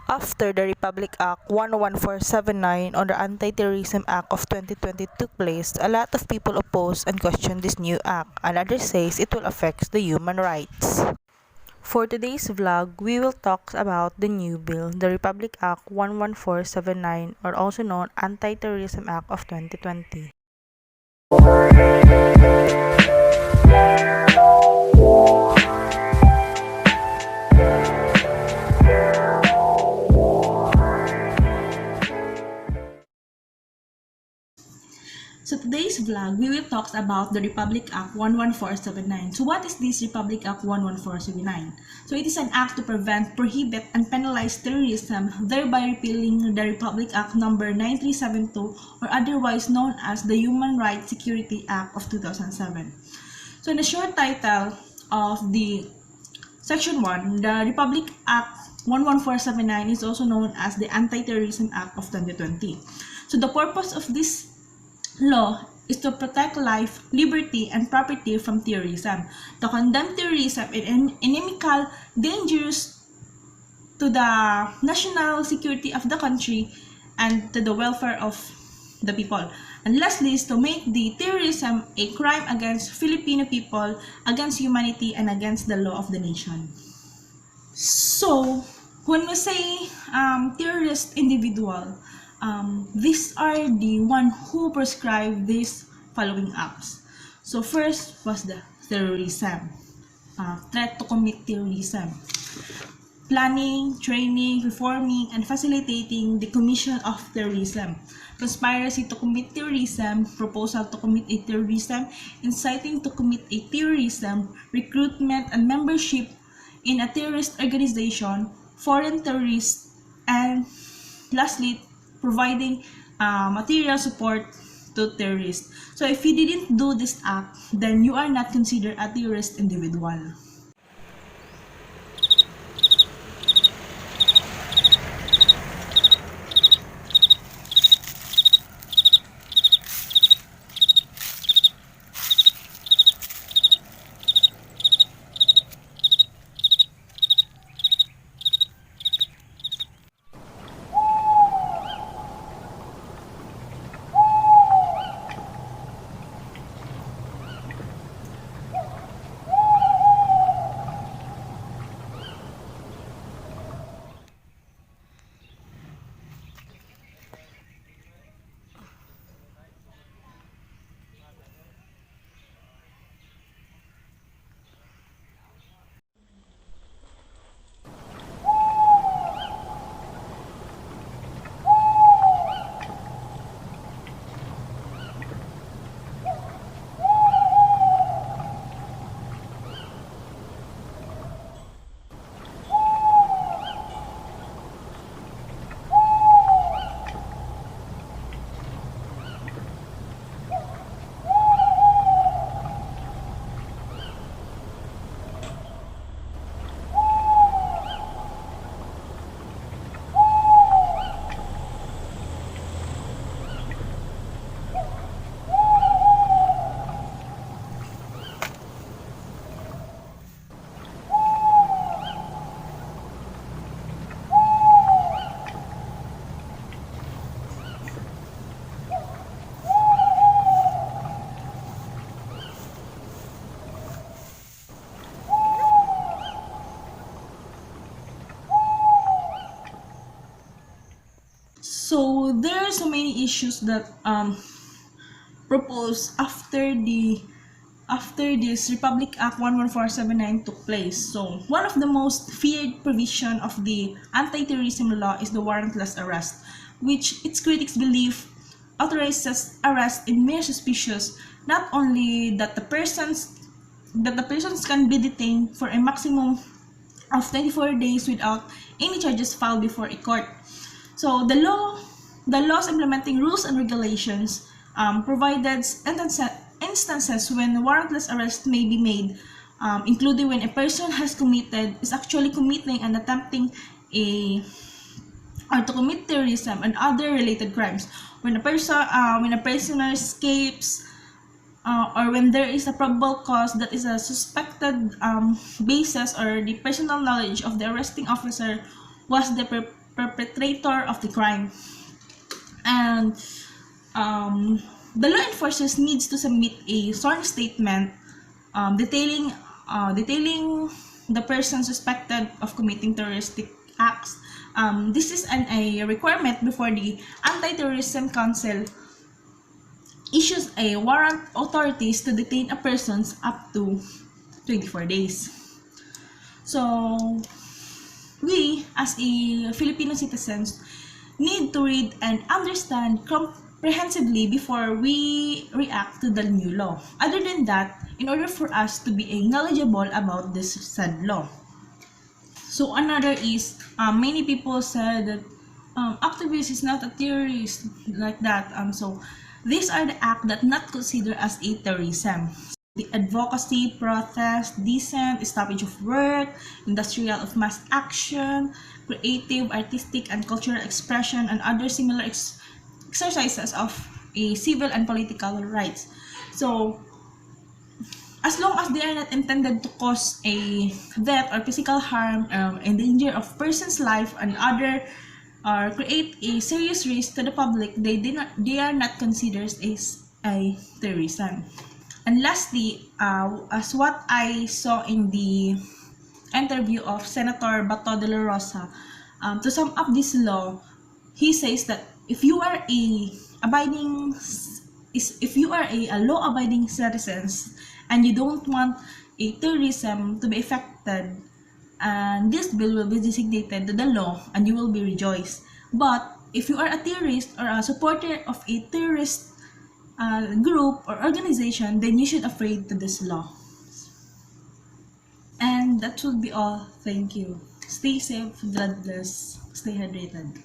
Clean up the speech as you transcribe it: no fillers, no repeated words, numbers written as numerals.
After the Republic Act 11479 or the Anti-Terrorism Act of 2020 took place, a lot of people oppose and question this new act, and others says it will affect the human rights. For today's vlog, we will talk about the new bill, the Republic Act 11479 or also known Anti-Terrorism Act of 2020. So today's vlog, we will talk about the Republic Act 11479. So what is this Republic Act 11479? So it is an act to prevent, prohibit, and penalize terrorism, thereby repealing the Republic Act number 9372 or otherwise known as the Human Rights Security Act of 2007. So in the short title of the Section 1, the Republic Act 11479 is also known as the Anti-Terrorism Act of 2020. So the purpose of this law is to protect life, liberty, and property from terrorism, to condemn terrorism and inimical, dangerous to the national security of the country and to the welfare of the people. And lastly is to make the terrorism a crime against Filipino people, against humanity, and against the law of the nation. So, when we say terrorist individual, these are the one who prescribe these following acts. So first was the terrorism, threat to commit terrorism, planning, training, reforming, and facilitating the commission of terrorism, conspiracy to commit terrorism, proposal to commit a terrorism, inciting to commit a terrorism, recruitment and membership in a terrorist organization, foreign terrorists, and lastly, providing material support to terrorists. So if you didn't do this act, then you are not considered a terrorist individual. So there are so many issues that proposed after this Republic Act 11479 took place. So one of the most feared provision of the anti-terrorism law is the warrantless arrest, which its critics believe authorizes arrest in mere suspicious, not only that the persons can be detained for a maximum of 24 days without any charges filed before a court. So the laws implementing rules and regulations provided instances when warrantless arrest may be made, including when a person is actually committing and attempting to commit terrorism and other related crimes. When a prisoner escapes, or when there is a probable cause that is a suspected basis or the personal knowledge of the arresting officer was the perpetrator of the crime. And the law enforcers needs to submit a sworn statement detailing the person suspected of committing terroristic acts. This is a requirement before the Anti-Terrorism Council issues a warrant authorities to detain a person up to 24 days. So, we, as a Filipino citizens, need to read and understand comprehensively before we react to the new law. Other than that, in order for us to be knowledgeable about this said law. So another is, many people said that activist is not a terrorist, like that. So these are the acts that not considered as a terrorism. The advocacy, protest, dissent, stoppage of work, industrial of mass action, creative, artistic, and cultural expression, and other similar exercises of a civil and political rights. So, as long as they are not intended to cause a death or physical harm, and danger of person's life and other, or create a serious risk to the public, they are not considered as a terrorism. And lastly, as what I saw in the interview of Senator Bato de la Rosa, to sum up this law, he says that if you are a law-abiding citizens and you don't want a terrorism to be affected, and this bill will be designated to the law and you will be rejoiced. But if you are a terrorist or a supporter of a terrorist group or organization, then you should afraid to this law. And that should be all. Thank you. Stay safe, Godbless, stay hydrated.